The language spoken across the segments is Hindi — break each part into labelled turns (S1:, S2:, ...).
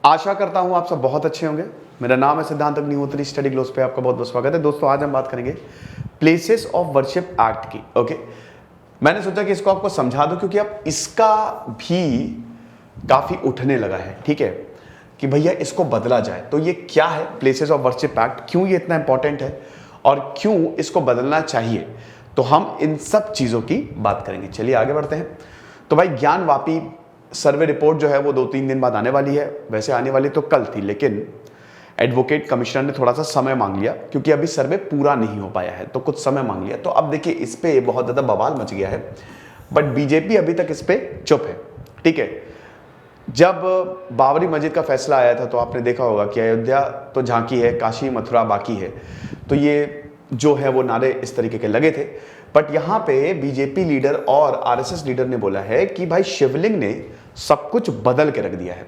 S1: आशा करता हूं आप सब बहुत अच्छे होंगे। मेरा नाम है सिद्धांत अग्निहोत्री, स्टडी ग्लोस पे आपका बहुत बहुत स्वागत है। दोस्तों आज हम बात करेंगे प्लेसेस ऑफ वर्शिप एक्ट की। ओके, मैंने सोचा कि इसको आपको समझा दूं क्योंकि अब इसका भी काफी उठने लगा है, ठीक है, कि भैया इसको बदला जाए। तो ये क्या है प्लेसेस ऑफ वर्शिप एक्ट, क्यों ये इतना इंपॉर्टेंट है और क्यों इसको बदलना चाहिए, तो हम इन सब चीजों की बात करेंगे। चलिए आगे बढ़ते हैं। तो भाई ज्ञानवापी सर्वे रिपोर्ट जो है वो 2-3 दिन बाद आने वाली है। वैसे आने वाली तो कल थी, लेकिन एडवोकेट कमिश्नर ने थोड़ा सा समय मांग लिया क्योंकि अभी सर्वे पूरा नहीं हो पाया है, तो कुछ समय मांग लिया। तो अब देखिए इस पे बहुत ज्यादा बवाल मच गया है, बट बीजेपी अभी तक इस पे चुप है, ठीक है। जब बाबरी मस्जिद का फैसला आया था तो आपने देखा होगा कि अयोध्या तो झांकी है, काशी मथुरा बाकी है, तो ये जो है वो नारे इस तरीके के लगे थे। बट यहाँ पे बीजेपी लीडर और आरएसएस लीडर ने बोला है कि भाई शिवलिंग ने सब कुछ बदल के रख दिया है।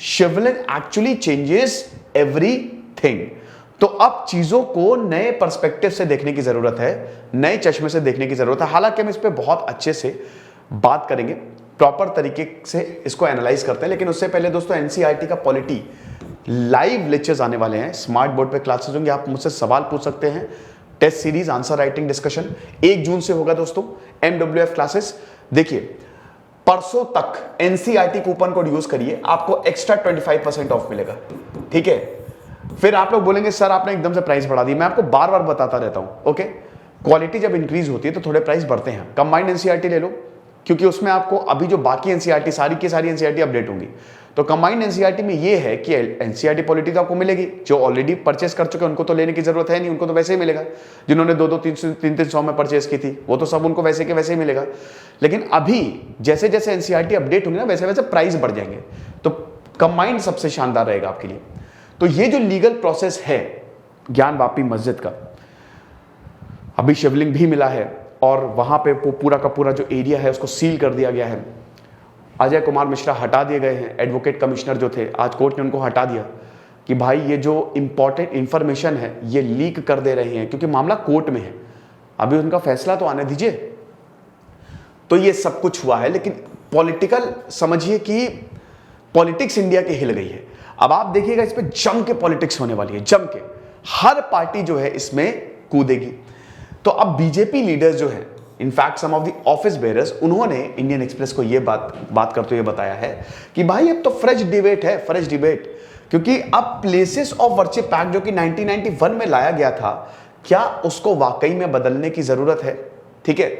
S1: शिवलिंग एक्चुअली चेंजेस एवरीथिंग। तो अब चीजों को नए पर्सपेक्टिव से देखने की जरूरत है, नए चश्मे से देखने की जरूरत है। हालांकि हम इस पे बहुत अच्छे से बात करेंगे, प्रॉपर तरीके से इसको एनालाइज करते हैं, लेकिन उससे पहले दोस्तों एनसीईआरटी का पॉलिटी लाइव लेक्चर्स आने वाले हैं। स्मार्ट बोर्ड पे क्लासेस होंगे, आप मुझसे सवाल पूछ सकते हैं। Test series answer writing discussion 1 जून से होगा दोस्तों। MWF क्लासेस देखिए, परसों तक एनसीईआरटी कूपन कोड यूज करिए, आपको एक्स्ट्रा 25% ऑफ मिलेगा, ठीक है। फिर आप लोग बोलेंगे सर आपने एकदम से प्राइस बढ़ा दी। मैं आपको बार बार बताता रहता हूं, ओके। क्वालिटी जब इंक्रीज होती है तो थोड़े प्राइस बढ़ते हैं। कंबाइंड एनसीईआरटी ले लो, क्योंकि उसमें आपको अभी जो बाकी एनसीईआरटी सारी की सारी एनसीईआरटी अपडेट होंगी। तो कंबाइंड एनसीईआरटी में ये है कि एनसीईआरटी पॉलिटी तो आपको मिलेगी, जो ऑलरेडी परचेस कर चुके हैं उनको तो लेने की जरूरत है नहीं, उनको तो वैसे ही मिलेगा। जिन्होंने 2-300 में परचेस की थी वो तो सब उनको वैसे के वैसे ही मिलेगा। लेकिन अभी जैसे जैसे एनसीईआरटी अपडेट होंगे ना, वैसे वैसे प्राइस बढ़ जाएंगे। तो कंबाइंड सबसे शानदार रहेगा आपके लिए। तो ये जो लीगल प्रोसेस है ज्ञानवापी मस्जिद का, अभी शिवलिंग भी मिला है और वहां पे पूरा का पूरा जो एरिया है उसको सील कर दिया गया है। अजय कुमार मिश्रा हटा दिए गए हैं, एडवोकेट कमिश्नर जो थे, आज कोर्ट ने उनको हटा दिया कि भाई ये जो इंपॉर्टेंट इंफॉर्मेशन है ये लीक कर दे रहे हैं, क्योंकि मामला कोर्ट में है, अभी उनका फैसला तो आने दीजिए। तो ये सब कुछ हुआ है, लेकिन पॉलिटिकल समझिए कि पॉलिटिक्स इंडिया की हिल गई है। अब आप देखिएगा इस पे जम के पॉलिटिक्स होने वाली है, जम के हर पार्टी जो है इसमें कूदेगी। तो अब बीजेपी लीडर्स जो है, in fact some of the office bearers, उन्होंने इंडियन एक्सप्रेस को ये बात करते हुए बताया है कि भाई अब तो फ्रेश डिबेट है, फ्रेश डिबेट। क्योंकि अब प्लेसेस ऑफ वर्शिप एक्ट जो कि 1991 में लाया गया था, क्या उसको वाकई में बदलने की जरूरत है, ठीक है।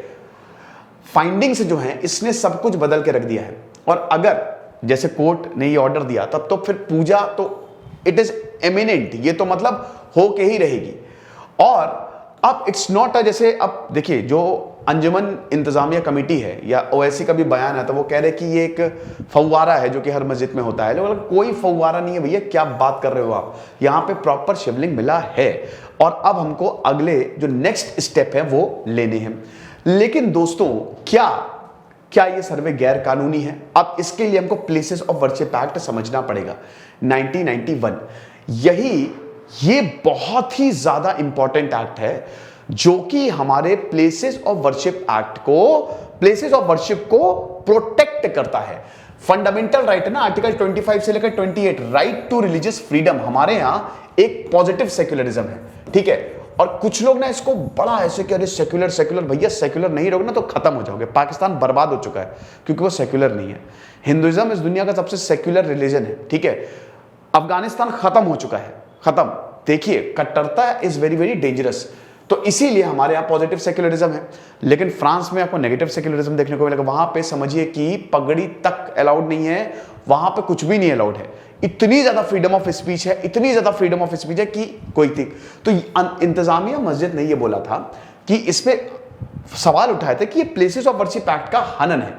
S1: फाइंडिंग्स जो हैं इसने सब कुछ बदल के रख दिया है। और अगर जैसे कोर्ट ने ये ऑर्डर दिया तब तो फिर पूजा तो इट इज एमिनेंट, ये तो मतलब हो के ही रहेगी। और अब इट्स नॉट जैसे अब देखिए जो अंजुमन इंतजामिया कमेटी है या ओवैसी का भी बयान है, तो वो कह रहे कि ये एक फव्वारा है जो कि हर मस्जिद में होता है। लेकिन कोई फव्वारा नहीं है भैया, क्या बात कर रहे हो आप। यहाँ पे प्रॉपर शिवलिंग मिला है और अब हमको अगले जो नेक्स्ट स्टेप है वो लेने हैं। लेकिन दोस्तों क्या ये सर्वे गैर कानूनी है? अब इसके लिए हमको प्लेसेस ऑफ वर्शिप एक्ट समझना पड़ेगा 1991। ये बहुत ही ज्यादा इंपॉर्टेंट एक्ट है जो कि हमारे प्लेसेस ऑफ वर्शिप एक्ट को, प्लेसेस ऑफ वर्शिप को प्रोटेक्ट करता है। फंडामेंटल राइट है ना, आर्टिकल 25 से लेकर 28, राइट टू रिलीजियस फ्रीडम। हमारे यहां एक पॉजिटिव सेक्युलरिज्म है, ठीक है। और कुछ लोग ना इसको बड़ा ऐसे कि अरे सेक्युलर सेक्युलर, भैया सेक्युलर नहीं रहोगे ना तो खत्म हो जाओगे। पाकिस्तान बर्बाद हो चुका है क्योंकि वो सेक्युलर नहीं है। हिंदुइज्म इस दुनिया का सबसे सेक्युलर रिलीजन है, ठीक है। अफगानिस्तान खत्म हो चुका है, खत्म। देखिए कट्टरता इज वेरी वेरी डेंजरस। तो इसीलिए हमारे यहाँ पॉजिटिव सेक्युलरिज्म है। लेकिन फ्रांस में आपको नेगेटिव सेक्युलरिज्म देखने को मिलेगा। वहां पे समझिए कि पगड़ी तक अलाउड नहीं है, वहां पे कुछ भी नहीं अलाउड है। इतनी ज्यादा फ्रीडम ऑफ स्पीच है, इतनी ज्यादा फ्रीडम ऑफ स्पीच है कि कोई थी। तो इंतजामिया मस्जिद ने यह बोला था कि इस पे सवाल उठाए थे कि ये प्लेसेस ऑफ वर्शिप एक्ट का हनन है।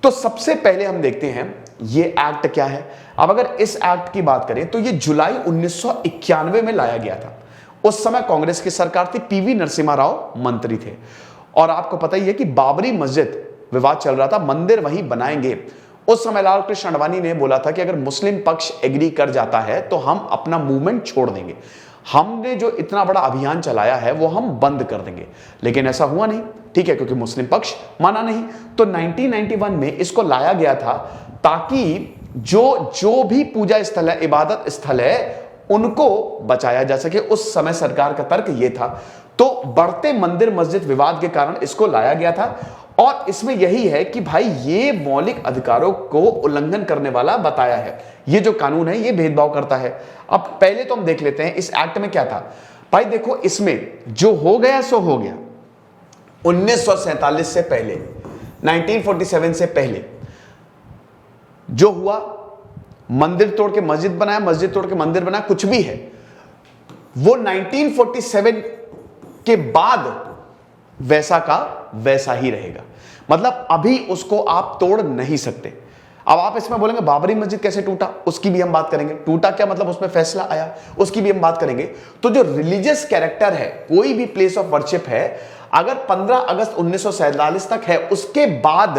S1: तो सबसे पहले हम देखते हैं ये एक्ट क्या है। अब अगर इस एक्ट की बात करें तो ये जुलाई 1991 में लाया गया था। उस समय कांग्रेस की सरकार थी, पीवी नरसिम्हा राव मंत्री थे। और आपको पता ही है कि बाबरी मस्जिद विवाद चल रहा था, मंदिर वहीं बनाएंगे। उस समय लाल कृष्ण आडवाणी ने बोला था कि अगर मुस्लिम पक्ष एग्री कर जाता है तो हम अपना मूवमेंट छोड़ देंगे, हमने जो इतना बड़ा अभियान चलाया है वो हम बंद कर देंगे। लेकिन ऐसा हुआ नहीं, ठीक है, क्योंकि मुस्लिम पक्ष माना नहीं। तो 1991 में इसको लाया गया था ताकि जो जो भी पूजा स्थल है, इबादत स्थल है, उनको बचाया जा सके। उस समय सरकार का तर्क यह था। तो बढ़ते मंदिर मस्जिद विवाद के कारण इसको लाया गया था और इसमें यही है कि भाई ये मौलिक अधिकारों को उल्लंघन करने वाला बताया है। ये जो कानून है ये भेदभाव करता है। अब पहले तो हम देख लेते हैं इस एक्ट में क्या था। भाई देखो, इसमें जो हो गया सो हो गया। 1947 से पहले, 1947 से पहले जो हुआ, मंदिर तोड़ के मस्जिद बनाया, मस्जिद तोड़ के मंदिर बनाया, कुछ भी है, वो 1947 के बाद वैसा का वैसा ही रहेगा। मतलब अभी उसको आप तोड़ नहीं सकते। अब आप इसमें बोलेंगे बाबरी मस्जिद कैसे टूटा, उसकी भी हम बात करेंगे। टूटा क्या मतलब उसमें फैसला आया, उसकी भी हम बात करेंगे। तो जो रिलीजियस कैरेक्टर है, कोई भी प्लेस ऑफ वर्शिप है, अगर 15 अगस्त 1947 तक है, उसके बाद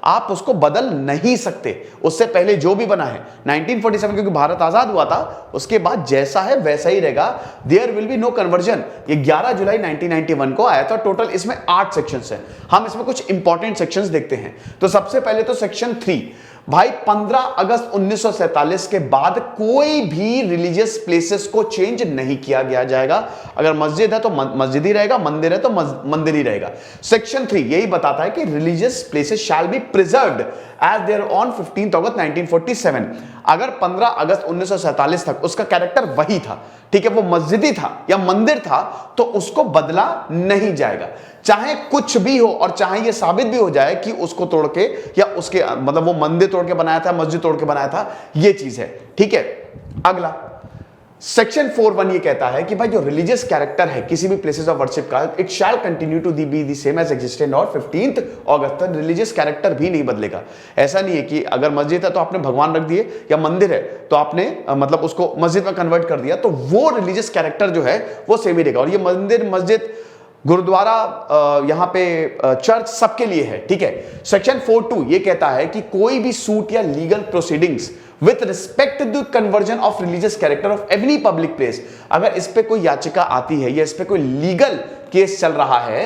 S1: आप उसको बदल नहीं सकते। उससे पहले जो भी बना है 1947, क्योंकि भारत आजाद हुआ था, उसके बाद जैसा है वैसा ही रहेगा। There will be no conversion. ये 11 जुलाई 1991 को आया था। टोटल इसमें 8 सेक्शंस हैं। हम इसमें कुछ इंपॉर्टेंट सेक्शंस देखते हैं। तो सबसे पहले तो सेक्शन 3, भाई 15 अगस्त 1947 के बाद कोई भी रिलीजियस प्लेसेस को चेंज नहीं किया गया जाएगा। अगर मस्जिद है तो मस्जिद ही रहेगा, मंदिर है तो मंदिर ही रहेगा। सेक्शन 3 यही बताता है कि religious places shall be preserved as there on 15 अगस्त 1947। अगर 15 अगस्त 1947 तक उसका कैरेक्टर वही था, ठीक है, वो मस्जिदी था या मंदिर था, तो उसको बदला नहीं जाएगा। चाहे कुछ भी हो और चाहे ये साबित भी हो जाए कि उसको तोड़ के या उसके मतलब वो मंदिर तोड़ के बनाया था, मस्जिद तोड़ के बनाया था, ये चीज है। ठीक है, अगला सेक्शन 4(1) ये कहता है कि भाई जो रिलीजियस कैरेक्टर है किसी भी प्लेसेस ऑफ वर्शिप का, it shall continue to be the same as existent और 15 अगस्त तक रिलीजियस कैरेक्टर भी नहीं बदलेगा। ऐसा नहीं है कि अगर मस्जिद है तो आपने भगवान रख दिए, या मंदिर है तो आपने मतलब उसको मस्जिद में कन्वर्ट कर दिया, तो वो रिलीजियस कैरेक्टर जो है वो सेम ही रहेगा। और ये मंदिर, मस्जिद, गुरुद्वारा, यहां पे चर्च सबके लिए है। ठीक है। सेक्शन 4(2) ये कहता है कि कोई भी सूट या legal proceedings with respect to conversion of religious character of every public place, अगर इस पे कोई याचिका आती है या इस पे कोई लीगल केस चल रहा है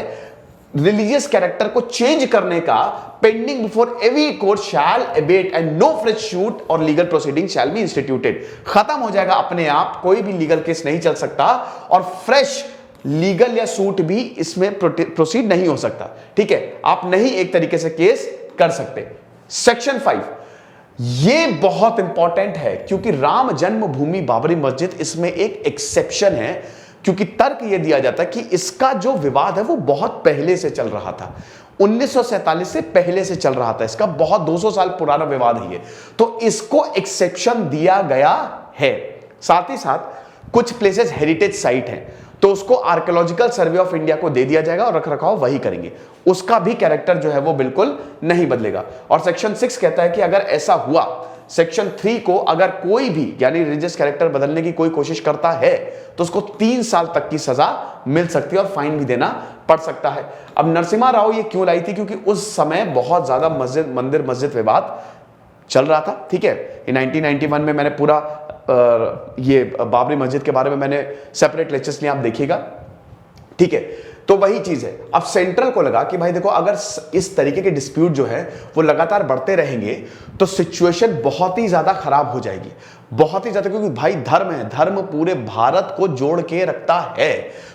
S1: रिलीजियस कैरेक्टर को चेंज करने का, pending before every court shall abate and no fresh suit और legal proceeding shall be instituted. खत्म हो जाएगा अपने आप, कोई भी लीगल केस नहीं चल सकता और फ्रेश लीगल या सूट भी इसमें प्रोसीड नहीं हो सकता। ठीक है, आप नहीं एक तरीके से केस कर सकते। सेक्शन 5 ये बहुत इंपॉर्टेंट है क्योंकि राम जन्मभूमि बाबरी मस्जिद इसमें एक एक्सेप्शन है, क्योंकि तर्क यह दिया जाता है कि इसका जो विवाद है वो बहुत पहले से चल रहा था, 1947 से पहले से चल रहा था, इसका बहुत 200 साल पुराना विवाद है ये, तो इसको एक्सेप्शन दिया गया है। साथ ही साथ कुछ प्लेसेस हेरिटेज साइट हैं तो उसको आर्कियोलॉजिकल सर्वे ऑफ इंडिया को दे दिया जाएगा और रखरखाव वही करेंगे, उसका भी कैरेक्टर जो है वो बिल्कुल नहीं बदलेगा। और सेक्शन 6 कहता है कि अगर ऐसा हुआ, सेक्शन 3 को अगर कोई भी यानी रिलीजियस कैरेक्टर बदलने की कोई कोशिश करता है तो उसको 3 साल तक की सजा मिल सकती है और फाइन भी देना पड़ सकता है। अब नरसिम्हा राव ये क्यों लाई थी, क्योंकि उस समय बहुत ज्यादा मंदिर मस्जिद विवाद चल रहा था। ठीक है, 1991 में मैंने पूरा ये बाबरी मस्जिद के बारे में मैंने सेपरेट लेक्चर्स लिए, आप देखिएगा। ठीक है, तो वही चीज है। अब सेंट्रल को लगा कि भाई देखो अगर इस तरीके के डिस्प्यूट जो है वो लगातार बढ़ते रहेंगे तो सिचुएशन बहुत ही ज्यादा खराब हो जाएगी, बहुत ही ज्यादा, क्योंकि भाई धर्म है, धर्म पूरे भारत को जोड़ के रखता है,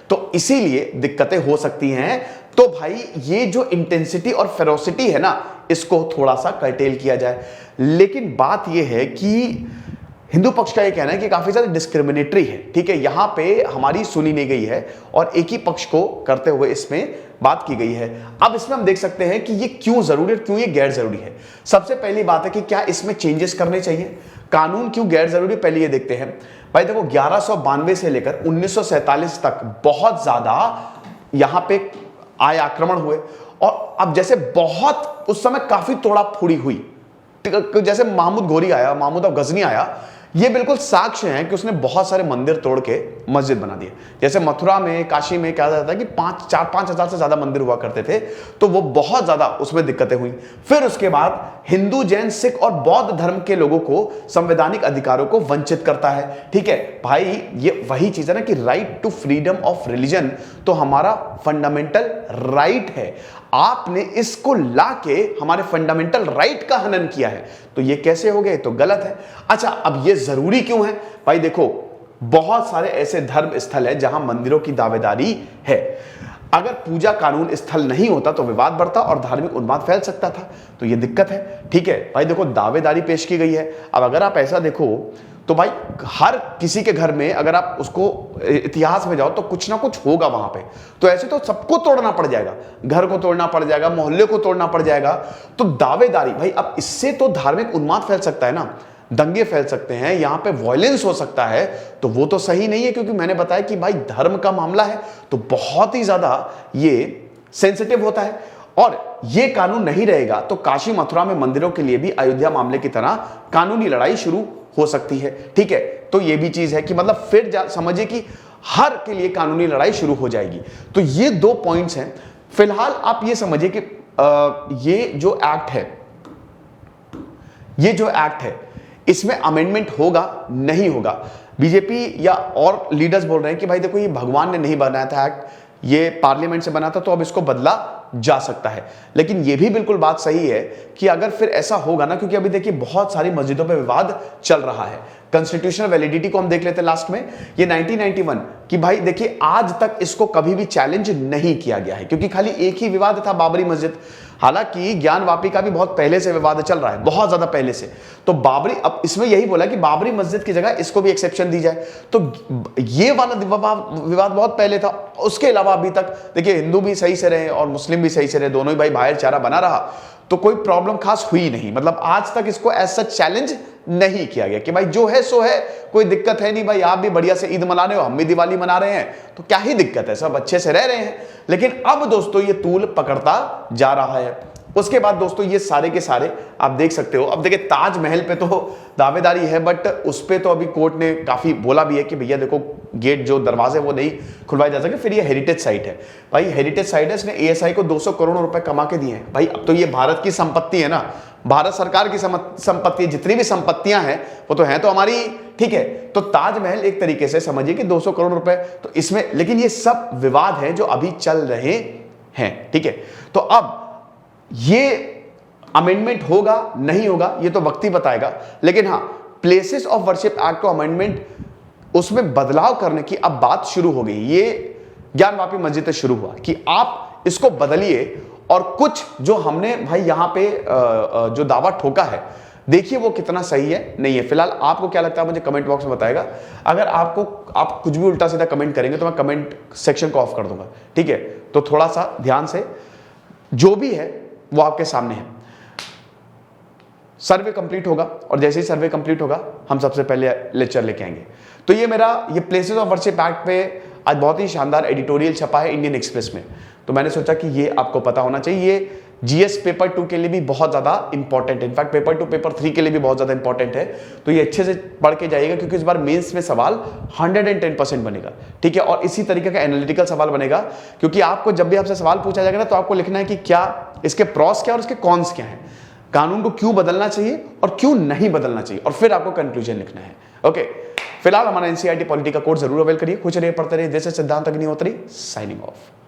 S1: तो इसीलिए दिक्कतें हो सकती हैं। तो भाई ये जो इंटेंसिटी और फेरोसिटी है ना, इसको थोड़ा सा कर्टेल किया जाए। लेकिन बात यह है कि हिंदू पक्ष का यह कहना है कि काफी ज्यादा डिस्क्रिमिनेटरी है। ठीक है, यहां पे हमारी सुनी नहीं गई है और एक ही पक्ष को करते हुए इसमें बात की गई है। अब इसमें हम देख सकते हैं कि ये क्यों जरूरी है, क्यों ये गैर जरूरी है। सबसे पहली बात है कि क्या इसमें चेंजेस करने चाहिए, कानून क्यों गैर जरूरी, पहले ये देखते हैं। भाई देखो 1192 से लेकर 1947 तक बहुत ज्यादा यहां पे आए, आक्रमण हुए, और अब जैसे बहुत उस समय काफी तोड़ा फोड़ी हुई, जैसे महमूद घोरी आया, महमूद ऑफ गजनी आया, ये बिल्कुल साक्ष्य है कि उसने बहुत सारे मंदिर तोड़ के मस्जिद बना दिए। जैसे मथुरा में, काशी में कहा जाता है कि 5,000 से ज्यादा मंदिर हुआ करते थे, तो वो बहुत ज्यादा उसमें दिक्कतें हुई। फिर उसके बाद हिंदू, जैन, सिख और बौद्ध धर्म के लोगों को संवैधानिक अधिकारों को वंचित करता है। ठीक है भाई, ये वही चीज है ना कि right to freedom of religion तो हमारा फंडामेंटल राइट है। आपने इसको लाके हमारे फंडामेंटल राइट का हनन किया है, तो ये कैसे हो गए? तो गलत है। अच्छा, अब ये जरूरी क्यों है भाई? देखो, बहुत सारे ऐसे धर्म स्थल है जहां मंदिरों की दावेदारी है। अगर पूजा कानून स्थल नहीं होता तो विवाद बढ़ता और धार्मिक उन्माद फैल सकता था, तो ये दिक्कत है। ठीक है भाई, देखो दावेदारी पेश की गई है। अब अगर आप ऐसा देखो तो भाई हर किसी के घर में अगर आप उसको इतिहास में जाओ तो कुछ ना कुछ होगा वहां पे, तो ऐसे तो सबको तोड़ना पड़ जाएगा, घर को तोड़ना पड़ जाएगा, मोहल्ले को तोड़ना पड़ जाएगा। तो दावेदारी भाई, अब इससे तो धार्मिक उन्माद फैल सकता है ना, दंगे फैल सकते हैं, यहां पे वायलेंस हो सकता है, तो वो तो सही नहीं है। क्योंकि मैंने बताया कि भाई धर्म का मामला है तो बहुत ही ज्यादा ये सेंसिटिव होता है, और ये कानून नहीं रहेगा तो काशी मथुरा में मंदिरों के लिए भी अयोध्या मामले की तरह कानूनी लड़ाई शुरू हो सकती है। ठीक है, तो ये भी चीज है कि मतलब फिर समझिए कि हर के लिए कानूनी लड़ाई शुरू हो जाएगी। तो ये दो पॉइंट्स हैं। फिलहाल आप ये समझिए कि ये जो एक्ट है इसमें अमेंडमेंट होगा नहीं होगा। बीजेपी या और लीडर्स बोल रहे हैं कि भाई देखो, ये भगवान ने नहीं बनाया था एक्ट, ये पार्लियामेंट से बना था, तो अब इसको बदला जा सकता है। लेकिन ये भी बिल्कुल बात सही है कि अगर फिर ऐसा होगा ना, क्योंकि अभी देखिए बहुत सारी मस्जिदों पे विवाद चल रहा है। कॉन्स्टिट्यूशनल वैलिडिटी को हम देख लेते हैं लास्ट में, ये 1991 कि भाई देखिए आज तक इसको कभी भी चैलेंज नहीं किया गया है, क्योंकि खाली एक ही विवाद था, बाबरी मस्जिद। हालांकि ज्ञानवापी का भी बहुत पहले से विवाद चल रहा है, बहुत ज्यादा पहले से। तो बाबरी, अब इसमें यही बोला कि बाबरी मस्जिद की जगह इसको भी एक्सेप्शन दी जाए, तो ये वाला विवाद बहुत पहले था। उसके अलावा अभी तक देखिए हिंदू भी सही से रहे और मुस्लिम भी सही से रहे, दोनों ही भाई भाईचारा बना रहा, तो कोई प्रॉब्लम खास हुई नहीं। मतलब आज तक इसको ऐसा चैलेंज नहीं किया गया कि भाई जो है सो है, कोई दिक्कत है नहीं भाई, आप भी बढ़िया से ईद मना रहे हो, हम भी दिवाली मना रहे हैं, तो क्या ही दिक्कत है, सब अच्छे से रह रहे हैं। लेकिन अब दोस्तों ये तूल पकड़ता जा रहा है। उसके बाद दोस्तों ये सारे के सारे आप देख सकते हो। अब देखिए ताजमहल पे तो दावेदारी है, बट उस पे तो अभी कोर्ट ने काफी बोला भी है कि भैया देखो गेट जो दरवाजे वो नहीं खुलवाए जा सके। फिर ये हेरिटेज साइट है भाई, हेरिटेज साइट है, इसने एएसआई को 200 करोड़ रुपए कमा के दिए हैं भाई। अब तो ये भारत की संपत्ति है ना, भारत सरकार की संपत्ति, जितनी भी संपत्तियां हैं वो तो हैं तो हमारी। ठीक है, तो ताजमहल एक तरीके से समझिए कि 200 करोड़ रुपए तो इसमें, लेकिन ये सब विवाद है जो अभी चल रहे हैं। ठीक है, तो अब ये अमेंडमेंट होगा नहीं होगा ये तो वक्त ही बताएगा। लेकिन हाँ, प्लेसेस ऑफ वर्शिप एक्ट को अमेंडमेंट, उसमें बदलाव करने की अब बात शुरू हो गई। ये ज्ञानवापी मस्जिद से शुरू हुआ कि आप इसको बदलिए, और कुछ जो हमने भाई यहां पे जो दावा ठोका है, देखिए वो कितना सही है नहीं है। फिलहाल आपको क्या लगता है मुझे कमेंट बॉक्स में बताएगा। अगर आप कुछ भी उल्टा सीधा कमेंट करेंगे तो मैं कमेंट सेक्शन को ऑफ कर दूंगा। ठीक है, तो थोड़ा सा ध्यान से, जो भी है वो आपके सामने है। सर्वे कंप्लीट होगा, और जैसे ही सर्वे कंप्लीट होगा हम सबसे पहले लेक्चर लेके आएंगे। तो ये मेरा ये प्लेसेस ऑफ वर्शिप एक्ट पे आज बहुत ही शानदार एडिटोरियल छपा है इंडियन एक्सप्रेस में, तो मैंने सोचा कि ये आपको पता होना चाहिए। ये जीएस पेपर 2 के लिए भी बहुत ज्यादा इंपॉर्टेंट है, इनफैक्ट पेपर 2 पेपर 3 के लिए भी बहुत ज्यादा इंपॉर्टेंट है। तो ये अच्छे से पढ़ के जाइएगा, क्योंकि इस बार मेंस में सवाल 110% बनेगा। ठीक है, और इसी तरीके का एनालिटिकल सवाल बनेगा, क्योंकि आपको जब भी आपसे सवाल पूछा जाएगा ना, तो आपको लिखना है कि क्या इसके प्रॉस क्या और इसके कॉन्स क्या हैं, कानून को क्यों बदलना चाहिए और क्यों नहीं बदलना चाहिए, और फिर आपको कंक्लूजन लिखना है। ओके, फिलहाल हमारा एनसीईआरटी पॉलिटी का कोर्स जरूर अवेल करिए। खुश रहिए, पढ़ते रहिए। दिस इज सिद्धांत अग्निहोत्री साइनिंग ऑफ।